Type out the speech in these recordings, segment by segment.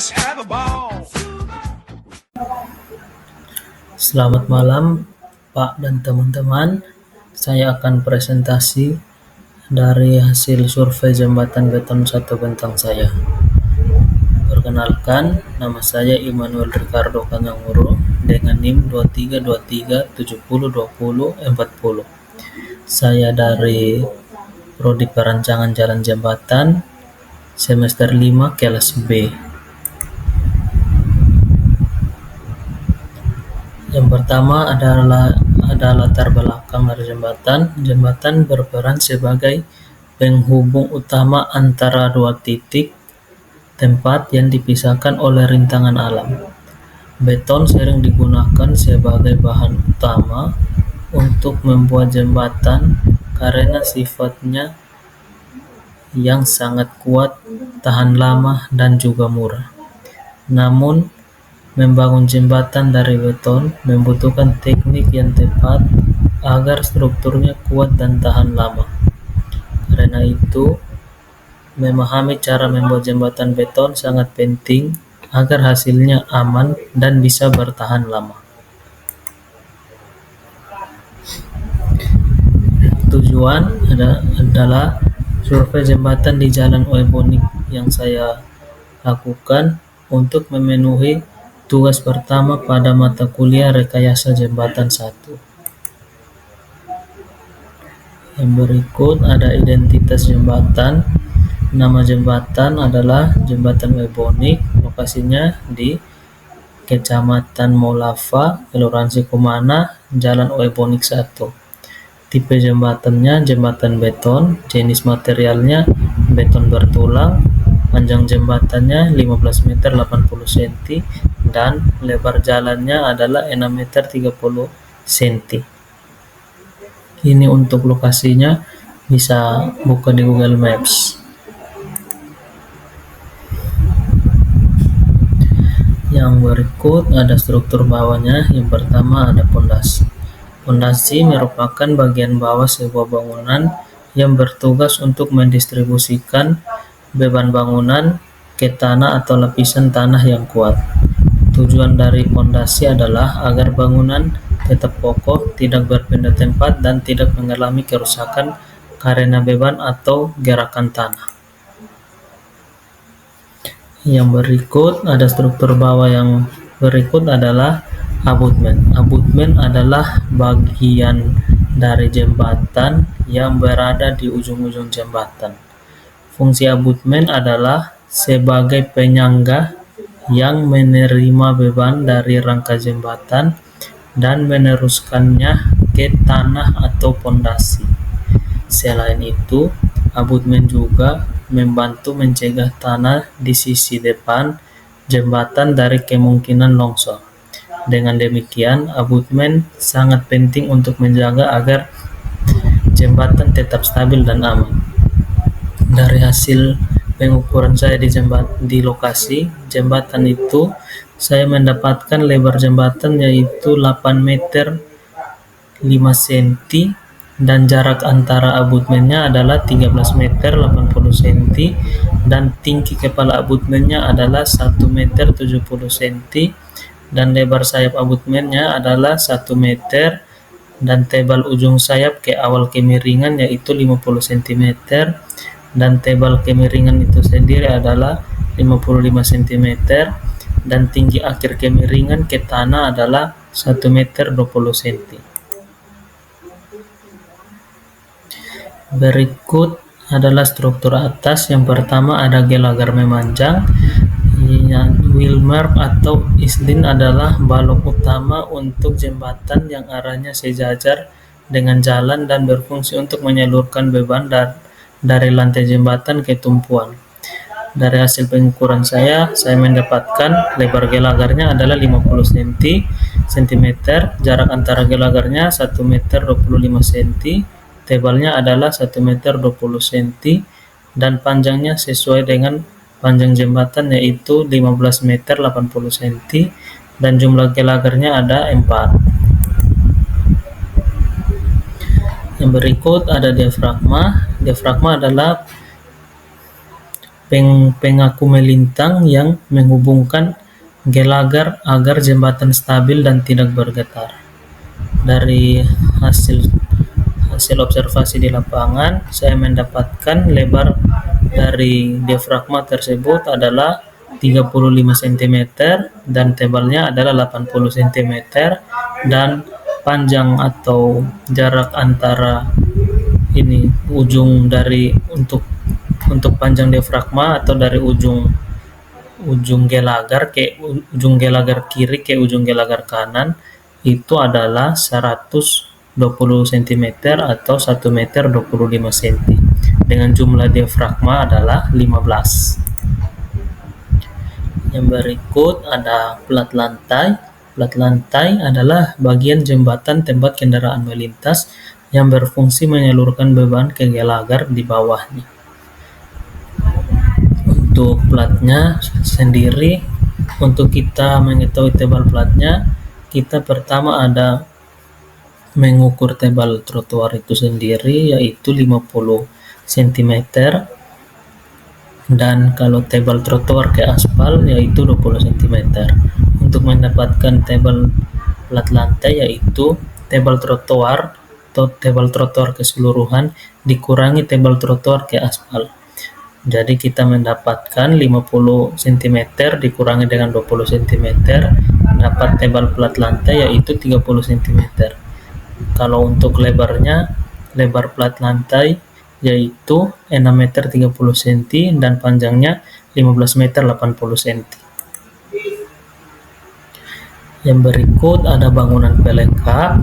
Let's have a ball. Selamat malam, Pak dan teman-teman. Saya akan presentasi dari hasil survei jembatan beton 1 Bentang saya. Perkenalkan, nama saya Immanuel Ricardo Kanyanguro dengan NIM 2323702040. Saya dari Prodi Perancangan Jalan Jembatan, semester 5 kelas B. Yang pertama adalah latar belakang dari jembatan. Jembatan berperan sebagai penghubung utama antara dua titik tempat yang dipisahkan oleh rintangan alam. Beton sering digunakan sebagai bahan utama untuk membuat jembatan karena sifatnya yang sangat kuat, tahan lama, dan juga murah. Namun, membangun jembatan dari beton membutuhkan teknik yang tepat agar strukturnya kuat dan tahan lama. Karena itu, memahami cara membuat jembatan beton sangat penting agar hasilnya aman dan bisa bertahan lama. Tujuan adalah survei jembatan di Jalan Oebonik yang saya lakukan untuk memenuhi tugas pertama pada mata kuliah Rekayasa Jembatan 1. Yang berikut ada identitas jembatan. Nama jembatan adalah Jembatan Oebonik, lokasinya di Kecamatan Molava, Kelurahan Sikumana, Jalan Oebonik 1. Tipe jembatannya jembatan beton, jenis materialnya beton bertulang, panjang jembatannya 15 meter 80 cm dan lebar jalannya adalah 6 meter 30 cm. Ini untuk lokasinya bisa buka di Google Maps. Yang berikut ada struktur bawahnya. Yang pertama ada pondasi. Pondasi merupakan bagian bawah sebuah bangunan yang bertugas untuk mendistribusikan beban bangunan ke tanah atau lapisan tanah yang kuat. Tujuan dari pondasi adalah agar bangunan tetap kokoh, tidak berpindah tempat, dan tidak mengalami kerusakan karena beban atau gerakan tanah. Yang berikut ada struktur bawah yang berikut adalah abutmen. Abutmen adalah bagian dari jembatan yang berada di ujung-ujung jembatan. Fungsi abutmen adalah sebagai penyangga yang menerima beban dari rangka jembatan dan meneruskannya ke tanah atau pondasi. Selain itu, abutmen juga membantu mencegah tanah di sisi depan jembatan dari kemungkinan longsor. Dengan demikian, abutmen sangat penting untuk menjaga agar jembatan tetap stabil dan aman. Dari hasil pengukuran saya di lokasi jembatan itu, saya mendapatkan lebar jembatan yaitu 8 meter 5 cm dan jarak antara abutmennya adalah 13 meter 80 cm dan tinggi kepala abutmennya adalah 1 meter 70 cm dan lebar sayap abutmennya adalah 1 meter dan tebal ujung sayap ke awal kemiringan yaitu 50 cm dan tebal kemiringan itu sendiri adalah 55 cm dan tinggi akhir kemiringan ke tanah adalah 1 meter 20 cm. Berikut adalah struktur atas. Yang pertama ada gelagar memanjang. Wheelmark atau islin adalah balok utama untuk jembatan yang arahnya sejajar dengan jalan dan berfungsi untuk menyalurkan beban dari lantai jembatan ke tumpuan. Dari hasil pengukuran saya mendapatkan lebar gelagarnya adalah 50 cm, jarak antara gelagarnya 1 meter 25 cm, tebalnya adalah 1 meter 20 cm, dan panjangnya sesuai dengan panjang jembatan yaitu 15 meter 80 cm, dan jumlah gelagarnya ada 4. Yang berikut ada diafragma. Diafragma adalah pengaku melintang yang menghubungkan gelagar agar jembatan stabil dan tidak bergetar. Dari hasil observasi di lapangan, saya mendapatkan lebar dari diafragma tersebut adalah 35 cm dan tebalnya adalah 80 cm, dan panjang atau jarak antara ini ujung dari untuk panjang diafragma atau dari ujung gelagar ke ujung gelagar kiri ke ujung gelagar kanan itu adalah 120 cm atau 1 meter 25 cm dengan jumlah diafragma adalah 15. Yang berikut ada plat lantai. Plat lantai adalah bagian jembatan tempat kendaraan melintas yang berfungsi menyalurkan beban ke gelagar di bawahnya. Untuk platnya sendiri, untuk kita mengetahui tebal platnya, kita pertama ada mengukur tebal trotoar itu sendiri, yaitu 50 cm, dan kalau tebal trotoar ke aspal yaitu 20 cm. Untuk mendapatkan tebal plat lantai, yaitu tebal trotoar atau tebal trotoar keseluruhan dikurangi tebal trotoar ke aspal. Jadi kita mendapatkan 50 cm dikurangi dengan 20 cm, dapat tebal plat lantai yaitu 30 cm. Kalau untuk lebarnya, lebar plat lantai yaitu 6 meter 30 cm dan panjangnya 15 meter 80 cm. Yang berikut ada bangunan pelengkap,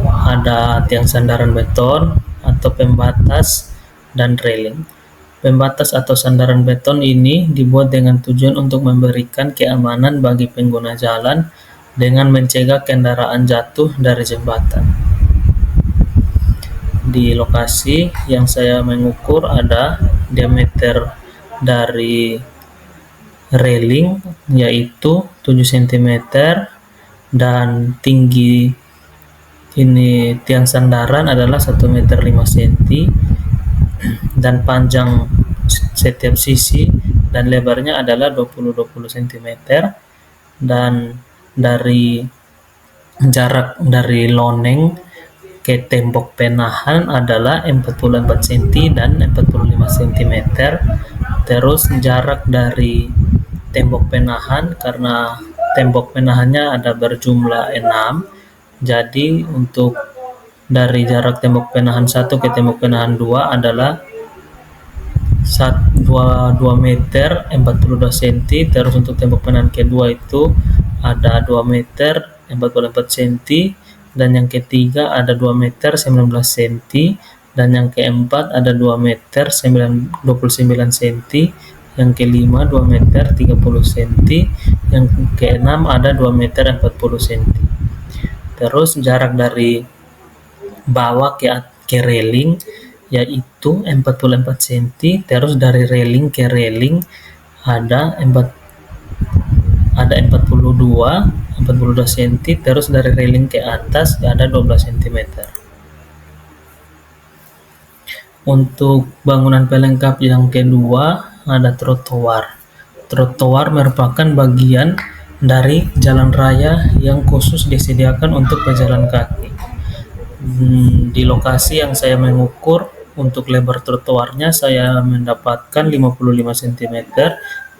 ada tiang sandaran beton atau pembatas dan railing. Pembatas atau sandaran beton ini dibuat dengan tujuan untuk memberikan keamanan bagi pengguna jalan dengan mencegah kendaraan jatuh dari jembatan. Di lokasi yang saya mengukur ada diameter dari railing yaitu 7 cm dan tinggi ini tiang sandaran adalah 1 meter 5 cm dan panjang setiap sisi dan lebarnya adalah 20 cm, dan dari jarak dari loneng ke tembok penahan adalah 44 cm dan 45 cm. Terus jarak dari tembok penahan, karena tembok penahannya ada berjumlah 6, jadi untuk dari jarak tembok penahan 1 ke tembok penahan 2 adalah 2 meter 42 cm. Terus untuk tembok penahan kedua itu ada 2 meter 44 cm, dan yang ketiga ada 2 meter 19 cm, dan yang keempat ada 2 meter 29 cm, yang kelima 2 meter 30 cm, yang keenam ada 2 meter 40 cm. Terus jarak dari bawah ke railing yaitu 44 cm, terus dari railing ke railing ada 42 cm, terus dari railing ke atas ada 12 cm. Untuk bangunan pelengkap yang kedua ada trotoar. Trotoar merupakan bagian dari jalan raya yang khusus disediakan untuk pejalan kaki. Di lokasi yang saya mengukur untuk lebar trotoarnya saya mendapatkan 55 cm,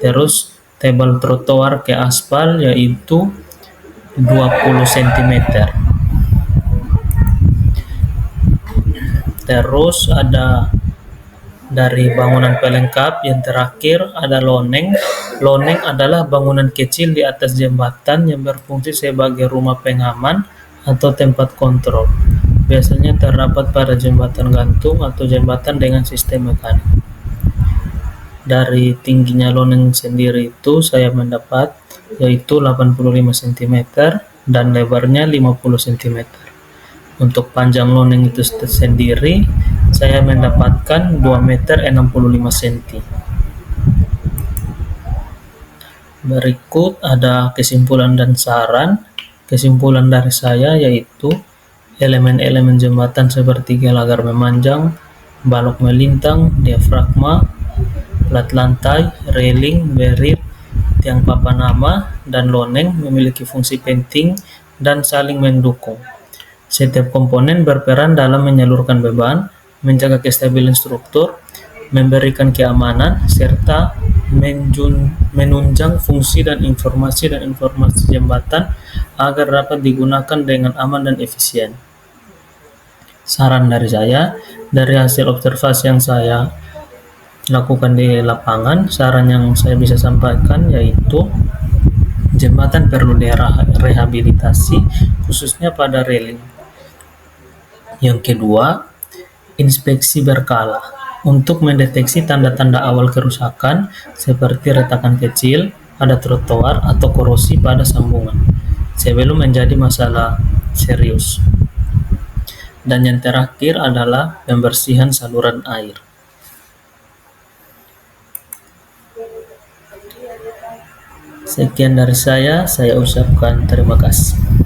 terus tebal trotoar ke aspal yaitu 20 cm. Terus ada dari bangunan pelengkap yang terakhir ada loneng. Loneng adalah bangunan kecil di atas jembatan yang berfungsi sebagai rumah pengaman atau tempat kontrol. Biasanya terdapat pada jembatan gantung atau jembatan dengan sistem mekanik. Dari tingginya loneng sendiri itu saya mendapat yaitu 85 cm dan lebarnya 50 cm. Untuk panjang loneng itu sendiri saya mendapatkan 2 meter 65 cm. Berikut ada kesimpulan dan saran. Kesimpulan dari saya yaitu elemen-elemen jembatan seperti gelagar memanjang, balok melintang, diafragma, plat lantai, railing, berit, tiang papan nama, dan loneng memiliki fungsi penting dan saling mendukung. Setiap komponen berperan dalam menyalurkan beban, menjaga kestabilan struktur, memberikan keamanan, serta menunjang fungsi dan informasi jembatan agar dapat digunakan dengan aman dan efisien. Saran dari saya, dari hasil observasi yang saya lakukan di lapangan, saran yang saya bisa sampaikan yaitu jembatan perlu direhabilitasi, khususnya pada railing. Yang kedua, inspeksi berkala untuk mendeteksi tanda-tanda awal kerusakan seperti retakan kecil pada trotoar atau korosi pada sambungan sebelum menjadi masalah serius. Dan yang terakhir adalah pembersihan saluran air. Sekian dari saya ucapkan terima kasih.